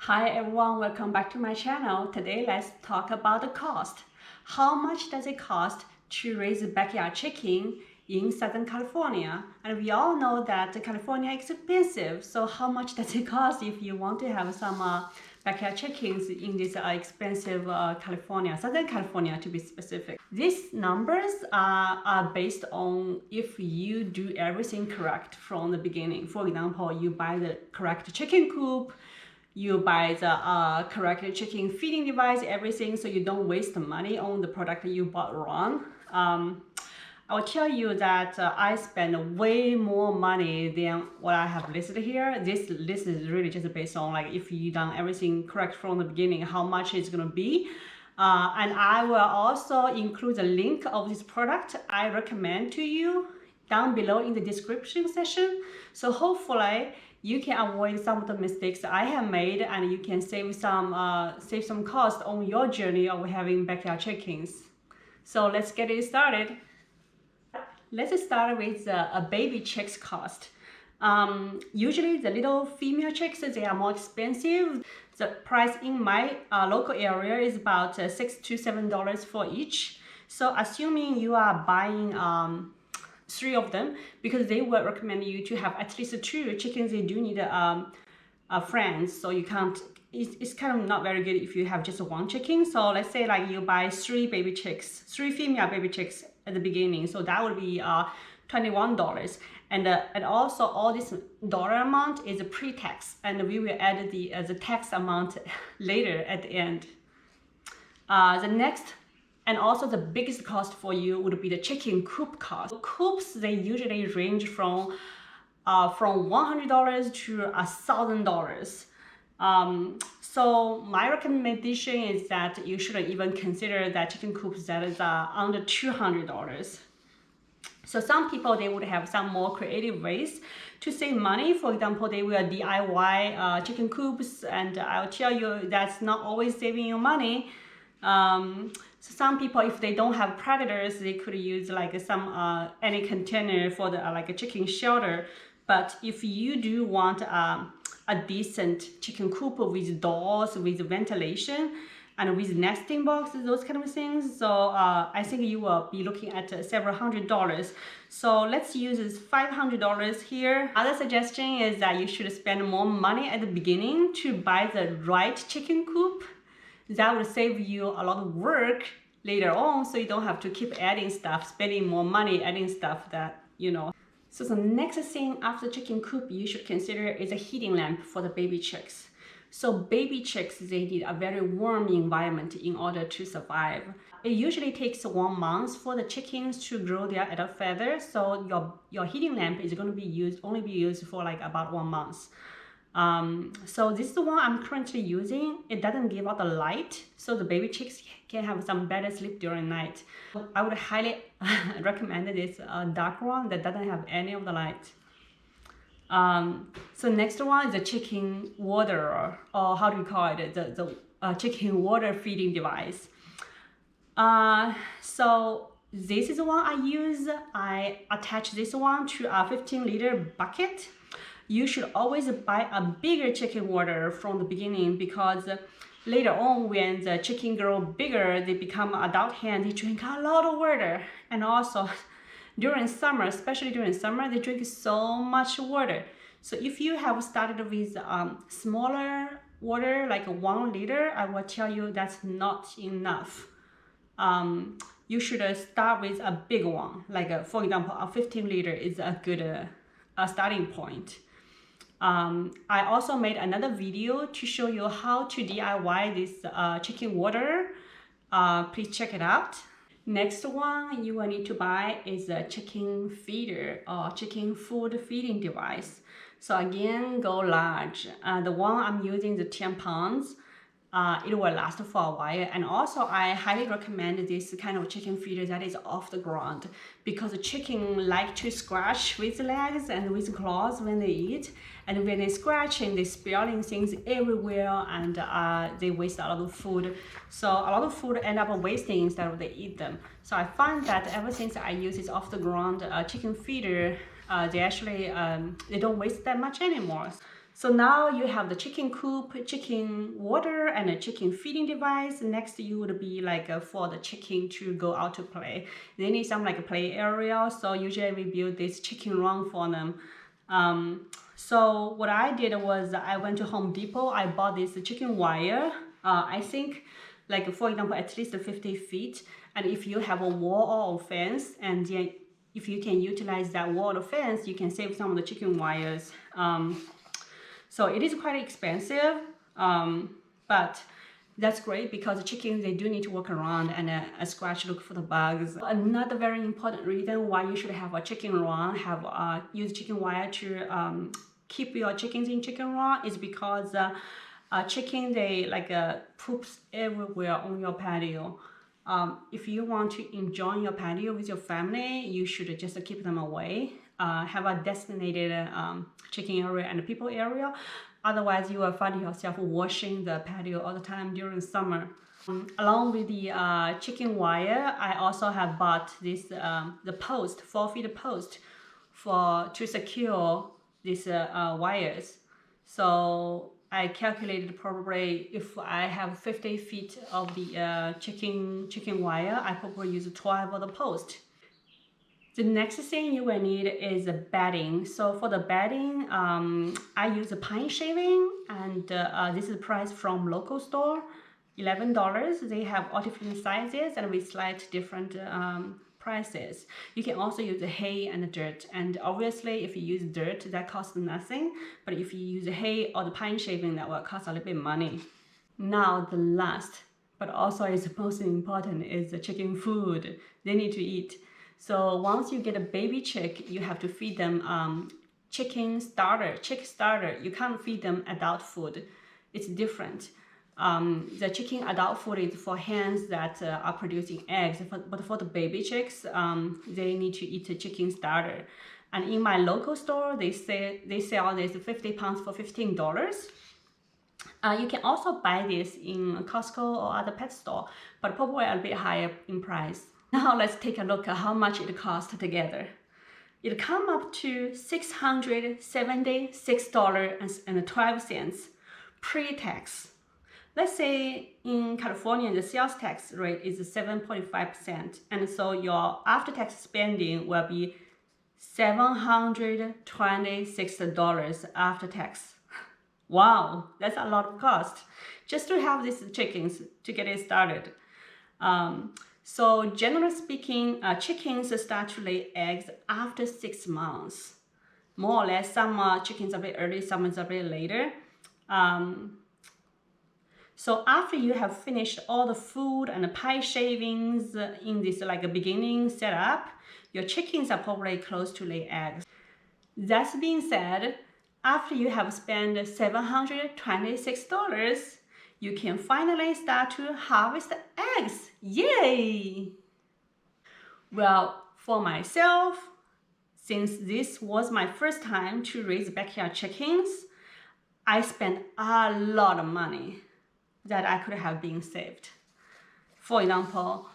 Hi everyone, welcome back to my channel. Today let's talk about the cost. How much does it cost to raise a backyard chicken in Southern California? And we all know that California is expensive, so how much does it cost if you want to have some backyard chickens in this expensive Southern California to be specific? These numbers are based on if you do everything correct from the beginning. For example, you buy the correct chicken coop, you buy the correct chicken feeding device, everything, so you don't waste the money on the product that you bought wrong. I will tell you that I spend way more money than what I have listed here. This list is really just based on like if you done everything correct from the beginning, how much it's gonna be. And I will also include the link of this product I recommend to you down below in the description section. So hopefully you can avoid some of the mistakes I have made, and you can save some cost on your journey of having backyard chickens. So let's get it started. Let's start with a baby chicks cost. Usually the little female chicks, they are more expensive. The price in my local area is about $6 to $7 for each. So assuming you are buying 3 of them, because they will recommend you to have at least 2 chickens. They do need friends, so you can't, it's kind of not very good if you have just 1 chicken. So let's say like you buy 3 female baby chicks at the beginning, so that would be $21. And also all this dollar amount is a pre-tax, and we will add the tax amount later at the end. The next and also the biggest cost for you would be the chicken coop cost. Coops, they usually range from $100 to $1,000. So my recommendation is that you shouldn't even consider that chicken coops that is under $200. So some people, they would have some more creative ways to save money. For example, they will DIY chicken coops, and I'll tell you that's not always saving you money. So some people, if they don't have predators, they could use like some any container for the like a chicken shelter. But if you do want a decent chicken coop with doors, with ventilation, and with nesting boxes, those kind of things, so I think you will be looking at several $100s. So let's use this $500 here. Other suggestion is that you should spend more money at the beginning to buy the right chicken coop. That will save you a lot of work later on, so you don't have to keep adding stuff, spending more money adding stuff that, you know. So the next thing after chicken coop you should consider is a heating lamp for the baby chicks. So baby chicks, they need a very warm environment in order to survive. It usually takes 1 month for the chickens to grow their adult feathers, so your heating lamp is going to only be used for like about 1 month. So this is the one I'm currently using. It doesn't give out the light, so the baby chicks can have some better sleep during night. I would highly recommend this dark one that doesn't have any of the light. So next one is the chicken water, or how do you call it, the chicken water feeding device. So this is the one I use. I attach this one to a 15-liter bucket. You should always buy a bigger chicken water from the beginning, because later on when the chicken grow bigger, they become adult hen, they drink a lot of water. And also during summer, especially during summer, they drink so much water. So if you have started with smaller water, like 1 liter, I will tell you that's not enough. You should start with a big one, like for example, a 15-liter is a good starting point. I also made another video to show you how to DIY this chicken water. Please check it out. Next one you will need to buy is a chicken feeder or chicken food feeding device. So again, go large. The one I'm using, the 10 pounds. It will last for a while, and also I highly recommend this kind of chicken feeder that is off the ground, because the chicken like to scratch with legs and with claws when they eat, and when they scratch and they spilling things everywhere, and they waste a lot of food. So a lot of food end up wasting instead of they eat them. So I find that ever since I use this off the ground chicken feeder, they actually they don't waste that much anymore. So now you have the chicken coop, chicken water, and a chicken feeding device. Next, you would be like for the chicken to go out to play. They need some like a play area. So usually we build this chicken run for them. So what I did was I went to Home Depot. I bought this chicken wire. I think like for example, at least 50 feet. And if you have a wall or a fence, and then if you can utilize that wall or fence, you can save some of the chicken wires. So it is quite expensive, but that's great because the chickens, they do need to walk around and scratch, look for the bugs. Another very important reason why you should have a chicken run, use chicken wire to keep your chickens in chicken run is because chicken, they like poops everywhere on your patio. If you want to enjoy your patio with your family, you should just keep them away. Have a designated chicken area and people area. Otherwise, you will find yourself washing the patio all the time during summer. Along with the chicken wire, I also have bought this the post, 4-feet post, to secure these wires. So I calculated probably if I have 50 feet of the chicken wire, I probably use 12 of the post. The next thing you will need is bedding. So for the bedding, I use a pine shaving, and this is priced from local store, $11. They have all different sizes and with slight different prices. You can also use hay and dirt, and obviously if you use dirt, that costs nothing, but if you use hay or the pine shaving, that will cost a little bit money. Now the last, but also is most important, is the chicken food. They need to eat. So once you get a baby chick, you have to feed them chicken starter. You can't feed them adult food. It's different. The chicken adult food is for hens that are producing eggs, but for the baby chicks, they need to eat a chicken starter. And in my local store, they sell this 50 pounds for $15. You can also buy this in Costco or other pet store, but probably a bit higher in price. Now let's take a look at how much it costs together. It comes up to $676.12 pre-tax. Let's say in California, the sales tax rate is 7.5%, and so your after-tax spending will be $726 after tax. Wow, that's a lot of cost just to have these chickens to get it started. So generally speaking, chickens start to lay eggs after 6 months. More or less, some chickens a bit early, some is a bit later. So after you have finished all the food and the pie shavings in this like a beginning setup, your chickens are probably close to lay eggs. That being said, after you have spent $726, you can finally start to harvest eggs. Yay! Well, for myself, since this was my first time to raise backyard chickens, I spent a lot of money that I could have been saved. For example,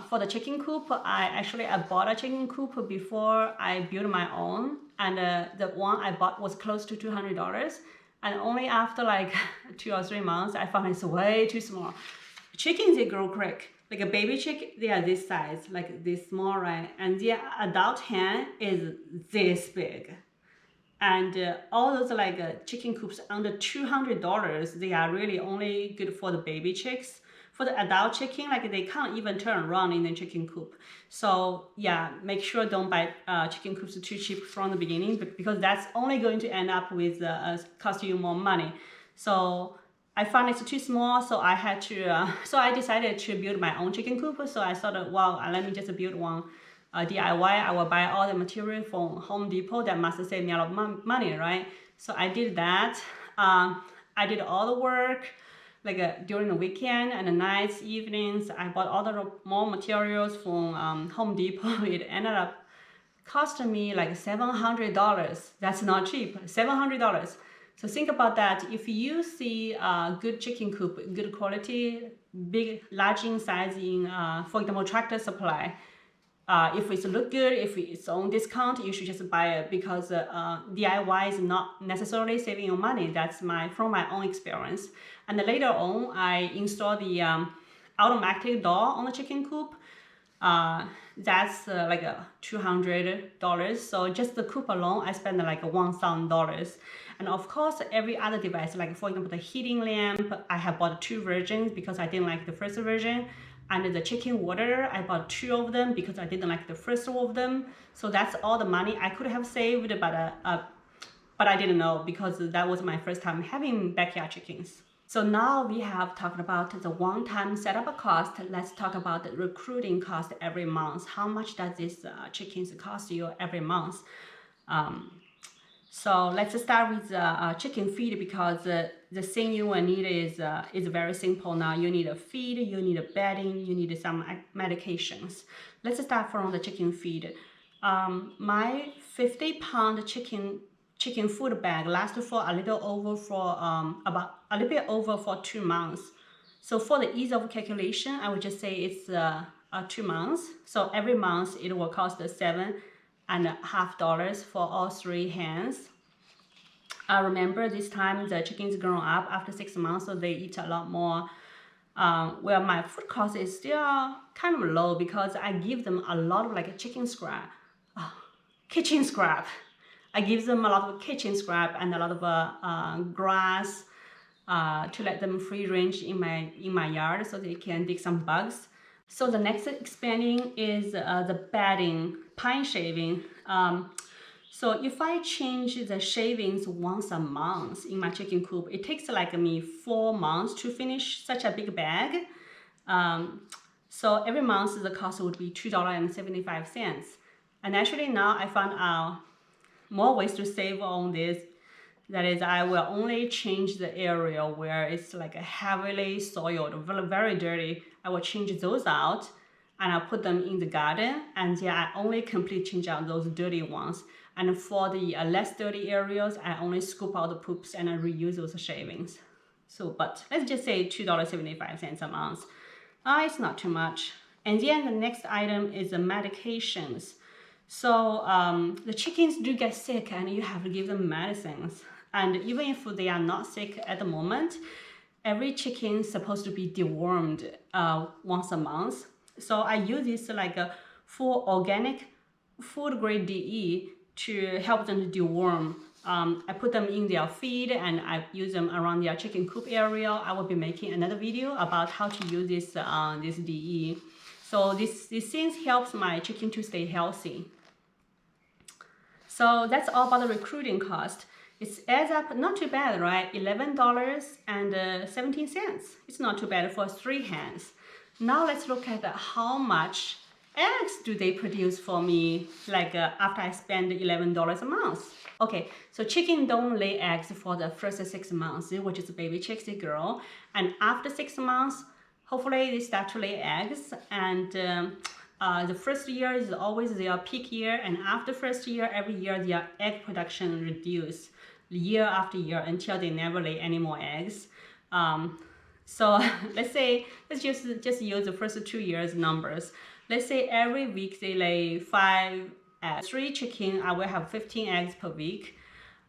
for the chicken coop, I bought a chicken coop before I built my own, and the one I bought was close to $200. And only after like 2 or 3 months, I found it's way too small. Chickens, they grow quick. Like a baby chick, they are this size, like this small, right? And the adult hen is this big. And all those like chicken coops under $200, they are really only good for the baby chicks. For the adult chicken, like they can't even turn around in the chicken coop. So yeah, make sure don't buy chicken coops too cheap from the beginning, because that's only going to end up with cost you more money. So I found it's too small, so I had to. So I decided to build my own chicken coop. So I thought, well, let me just build one DIY. I will buy all the material from Home Depot. That must save me a lot of money, right? So I did that. I did all the work. Like during the weekend and the nights, evenings, I bought all the more materials from Home Depot. It ended up costing me like $700. That's not cheap, $700. So think about that. If you see a good chicken coop, good quality, large in size in, for example, Tractor Supply, if it's look good, if it's on discount, you should just buy it, because DIY is not necessarily saving you money. That's from my own experience. And then later on, I installed the automatic door on the chicken coop. That's like $200. So just the coop alone, I spent like $1,000. And of course, every other device, like for example, the heating lamp, I have bought 2 versions because I didn't like the first version. And the chicken water, I bought 2 of them because I didn't like the first of them. So that's all the money I could have saved, but I didn't know, because that was my first time having backyard chickens. So now we have talked about the one-time setup cost. Let's talk about the recruiting cost every month. How much does this chickens cost you every month? So let's start with chicken feed, because the thing you will need is very simple now. You need a feed, you need a bedding, you need some medications. Let's start from the chicken feed. My 50-pound chicken food bag lasts for a little bit over for 2 months. So for the ease of calculation, I would just say it's 2 months. So every month it will cost $7.50 for all 3 hens. I remember this time the chickens grown up after 6 months, so they eat a lot more. Well, my food cost is still kind of low because I give them a lot of like chicken scrap, kitchen scrap. I give them a lot of kitchen scrap and a lot of grass to let them free range in my yard so they can dig some bugs. So the next expanding is the bedding, pine shaving. So if I change the shavings once a month in my chicken coop, it takes like me 4 months to finish such a big bag. So every month the cost would be $2.75. And actually now I found out more ways to save on this. That is, I will only change the area where it's like heavily soiled, very dirty. I will change those out and I'll put them in the garden, and yeah, I only completely change out those dirty ones. And for the less dirty areas, I only scoop out the poops and I reuse those shavings. So, but let's just say $2.75 a month. It's not too much. And then the next item is the medications. So the chickens do get sick and you have to give them medicines. And even if they are not sick at the moment, every chicken is supposed to be dewormed once a month. So I use this like a full organic food grade DE to help them to deworm. I put them in their feed and I use them around their chicken coop area. I will be making another video about how to use this DE. So these things helps my chicken to stay healthy. So that's all about the recruiting cost. It adds up not too bad, right? $11.17. It's not too bad for 3 hens. Now let's look at how much eggs do they produce for me, like after I spend $11 a month. Okay, so chicken don't lay eggs for the first 6 months, which is baby chicks, they grow. And after 6 months, hopefully they start to lay eggs. And the first year is always their peak year. And after first year, every year their egg production reduces year after year until they never lay any more eggs. So let's just use the first 2 years numbers. Let's say every week they lay 5 eggs. 3 chicken, I will have 15 eggs per week.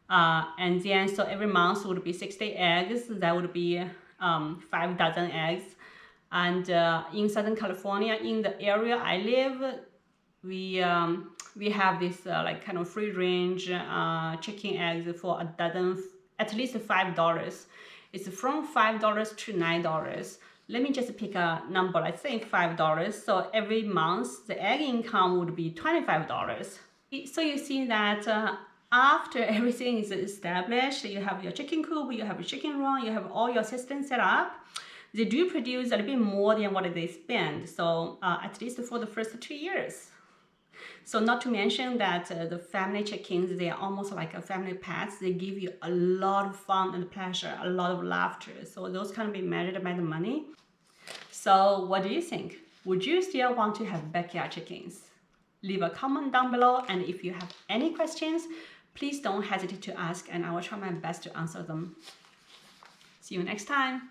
And then so every month would be 60 eggs. That would be 5 dozen eggs. And in Southern California, in the area I live, we have this like kind of free range chicken eggs for a dozen, at least $5. It's from $5 to $9. Let me just pick a number, let's say $5. So every month the egg income would be $25. So you see that after everything is established, you have your chicken coop, you have your chicken run, you have all your systems set up, they do produce a little bit more than what they spend. So at least for the first 2 years. So not to mention that the family chickens, they are almost like a family pets. They give you a lot of fun and pleasure, a lot of laughter. So those can be measured by the money. So what do you think? Would you still want to have backyard chickens? Leave a comment down below, and if you have any questions, please don't hesitate to ask and I will try my best to answer them. See you next time.